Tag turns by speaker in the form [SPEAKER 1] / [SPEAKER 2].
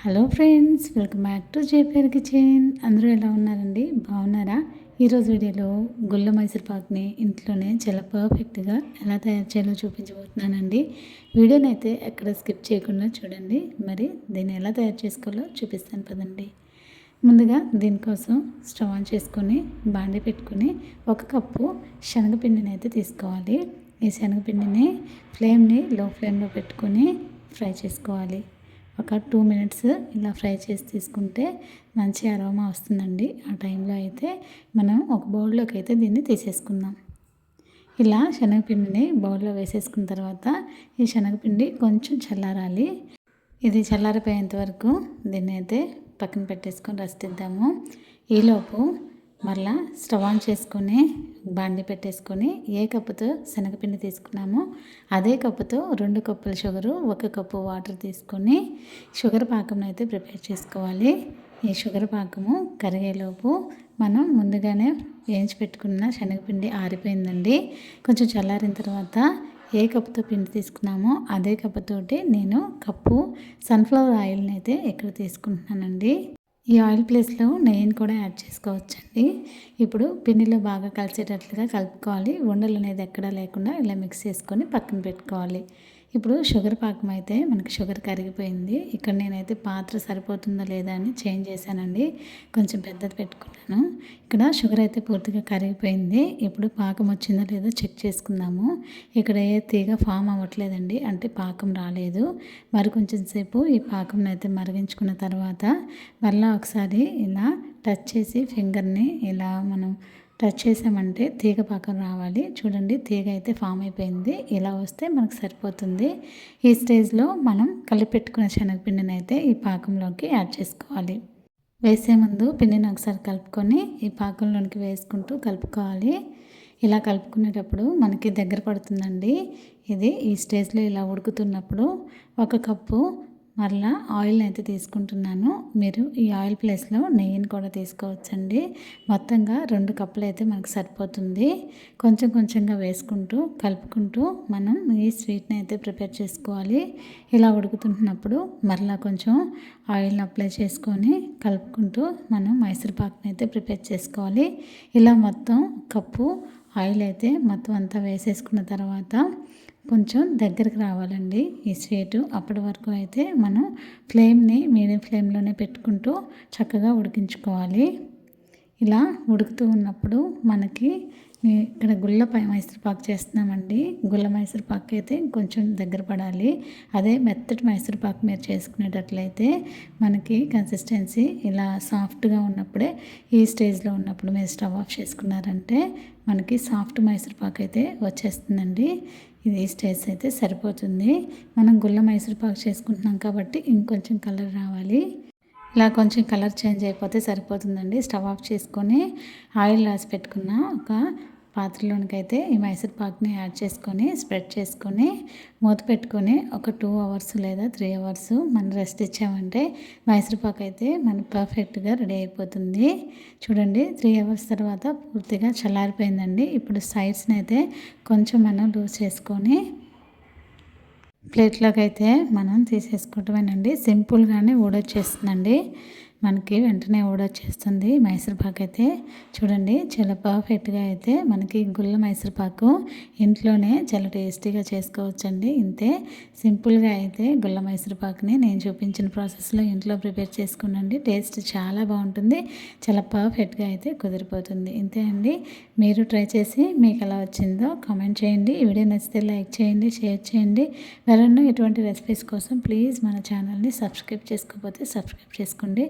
[SPEAKER 1] Hello friends, welcome back to JPR kitchen. అందరూ ఎలా ఉన్నారండి? బాగున్నారా? ఈరోజు వీడియోలో గుల్ల మైసూర్పాకుని ఇంట్లోనే చాలా పర్ఫెక్ట్గా ఎలా తయారు చేయాలో చూపించబోతున్నానండి. వీడియోని అయితే ఎక్కడ స్కిప్ చేయకుండా చూడండి. మరి దీన్ని ఎలా తయారు చేసుకోవాలో చూపిస్తాను పదండి. ముందుగా దీనికోసం స్టవ్ ఆన్ చేసుకొని బాండి పెట్టుకొని 1 కప్పు శనగపిండిని అయితే తీసుకోవాలి. ఈ శనగపిండిని ఫ్లేమ్ని లో ఫ్లేమ్లో పెట్టుకొని ఫ్రై చేసుకోవాలి. ఒక 2 మినిట్స్ ఇలా ఫ్రై చేసి తీసుకుంటే మంచి అరోమా వస్తుందండి. ఆ టైంలో అయితే మనం ఒక బౌల్లోకి అయితే దీన్ని తీసేసుకుందాం. ఇలా శనగపిండిని బౌల్లో వేసేసుకున్న తర్వాత ఈ శనగపిండి కొంచెం చల్లారాలి. ఇది చల్లారిపోయేంత వరకు దీన్ని అయితే పక్కన పెట్టేసుకొని రెస్ట్ ఇద్దాము. ఈలోపు మళ్ళా స్టవ్ ఆన్ చేసుకొని బాండి పెట్టేసుకొని ఏ కప్పుతో శనగపిండి తీసుకున్నామో అదే కప్పుతో 2 కప్పుల షుగరు, 1 కప్పు వాటర్ తీసుకొని షుగర్ పాకంను అయితే ప్రిపేర్ చేసుకోవాలి. ఈ షుగర్ పాకము కరిగేలోపు మనం ముందుగానే వేయించి పెట్టుకున్న శనగపిండి ఆరిపోయిందండి. కొంచెం చల్లారిన తర్వాత ఏ కప్పుతో పిండి తీసుకున్నామో అదే కప్పుతోటి నేను కప్పు సన్ఫ్లవర్ ఆయిల్ని అయితే ఇక్కడ తీసుకుంటున్నానండి. ఈ ఆయిల్ ప్లేస్లో నెయ్యిని కూడా యాడ్ చేసుకోవచ్చండి. ఇప్పుడు పిండిలో బాగా కలిసేటట్లుగా కలుపుకోవాలి. ఉండలు అనేది ఎక్కడా లేకుండా ఇలా మిక్స్ చేసుకొని పక్కన పెట్టుకోవాలి. ఇప్పుడు షుగర్ పాకం అయితే మనకి షుగర్ కరిగిపోయింది. ఇక్కడ నేనైతే పాత్ర సరిపోతుందా లేదా అని చేంజ్ చేశానండి. కొంచెం పెద్దది పెట్టుకున్నాను. ఇక్కడ షుగర్ అయితే పూర్తిగా కరిగిపోయింది. ఇప్పుడు పాకం వచ్చిందో లేదో చెక్ చేసుకుందాము. ఇక్కడ ఏ తీగ ఫామ్ అవ్వట్లేదండి, అంటే పాకం రాలేదు. మరి కొంచెం సేపు ఈ పాకం అయితే మరిగించుకున్న తర్వాత మళ్ళీ ఒకసారి ఇలా టచ్ చేసి ఫింగర్ని ఇలా మనం టచ్ చేసామంటే తీగ పాకం రావాలి. చూడండి, తీగ అయితే ఫామ్ అయిపోయింది. ఇలా వస్తే మనకు సరిపోతుంది. ఈ స్టేజ్లో మనం కలిపెట్టుకున్న శనగపిండిని అయితే ఈ పాకంలోకి యాడ్ చేసుకోవాలి. వేసే ముందు పిండిని ఒకసారి కలుపుకొని ఈ పాకంలోనికి వేసుకుంటూ కలుపుకోవాలి. ఇలా కలుపుకునేటప్పుడు మనకి దగ్గర పడుతుందండి. ఇది ఈ స్టేజ్లో ఇలా ఉడుకుతున్నప్పుడు 1 కప్పు మరలా ఆయిల్ని అయితే తీసుకుంటున్నాను. మీరు ఈ ఆయిల్ ప్లేస్లో నెయ్యిని కూడా తీసుకోవచ్చండి. మొత్తంగా 2 కప్పులు అయితే మనకు సరిపోతుంది. కొంచెం కొంచెంగా వేసుకుంటూ కలుపుకుంటూ మనం ఈ స్వీట్ని అయితే ప్రిపేర్ చేసుకోవాలి. ఇలా ఉడుకుతున్నప్పుడు మరలా కొంచెం ఆయిల్ని అప్లై చేసుకొని కలుపుకుంటూ మనం మైసూర్పాకుని అయితే ప్రిపేర్ చేసుకోవాలి. ఇలా మొత్తం కప్పు ఆయిల్ అయితే మొత్తం అంతా వేసేసుకున్న తర్వాత కొంచెం దగ్గరికి రావాలండి ఈ స్వీటు. అప్పటి వరకు అయితే మనం ఫ్లేమ్ని మీడియం ఫ్లేమ్లోనే పెట్టుకుంటూ చక్కగా ఉడికించుకోవాలి. ఇలా ఉడుకుతూ ఉన్నప్పుడు మనకి ఇక్కడ మైసూర్పాకు చేస్తున్నామండి. గుల్ల మైసూర్పాకు అయితే కొంచెం దగ్గర పడాలి. అదే మెత్తటి మైసూర్పాకు మీరు చేసుకునేటట్లయితే మనకి కన్సిస్టెన్సీ ఇలా సాఫ్ట్గా ఉన్నప్పుడే, ఈ స్టేజ్లో ఉన్నప్పుడు మీరు స్టవ్ ఆఫ్ చేసుకున్నారంటే మనకి సాఫ్ట్ మైసూర్పాకు అయితే వచ్చేస్తుందండి. ఇది ఈ స్టేజ్ అయితే సరిపోతుంది. మనం గుల్ల మైసూర్పాకు చేసుకుంటున్నాం కాబట్టి ఇంకొంచెం కలర్ రావాలి. ఇలా కొంచెం కలర్ చేంజ్ అయిపోతే సరిపోతుందండి. స్టవ్ ఆఫ్ చేసుకొని ఆయిల్ రాసి పెట్టుకున్న ఒక పాత్రలోనికైతే ఈ మైసూర్పాకుని యాడ్ చేసుకొని స్ప్రెడ్ చేసుకొని మూత పెట్టుకొని ఒక 2 అవర్స్ లేదా 3 అవర్స్ మనం రెస్ట్ ఇచ్చామంటే మైసూర్పాకు అయితే మనకు పర్ఫెక్ట్గా రెడీ అయిపోతుంది. చూడండి, 3 అవర్స్ తర్వాత పూర్తిగా చల్లారిపోయిందండి. ఇప్పుడు సైడ్స్ని అయితే కొంచెం మనం లూజ్ చేసుకొని ప్లేట్లోకి అయితే మనం తీసేసుకోవటమేనండి. సింపుల్గానే ఊడొచ్చేస్తుందండి. మనకి వెంటనే ఊడొచ్చేస్తుంది మైసూర్పాకు అయితే. చూడండి, చాలా పర్ఫెక్ట్గా అయితే మనకి గుల్ల మైసూర్పాకు ఇంట్లోనే చాలా టేస్టీగా చేసుకోవచ్చండి. ఇంతే సింపుల్గా అయితే గుల్ల మైసూర్పాకుని నేను చూపించిన ప్రాసెస్లో ఇంట్లో ప్రిపేర్ చేసుకున్నాండి. టేస్ట్ చాలా బాగుంటుంది. చాలా పర్ఫెక్ట్గా అయితే కుదిరిపోతుంది. ఇంతే అండి. మీరు ట్రై చేసి మీకు ఎలా వచ్చిందో కామెంట్ చేయండి. ఈ వీడియో నచ్చితే లైక్ చేయండి, షేర్ చేయండి. మరెన్నో ఇటువంటి రెసిపీస్ కోసం ప్లీజ్ మన ఛానల్ని సబ్స్క్రైబ్ చేసుకోకపోతే సబ్స్క్రైబ్ చేసుకోండి.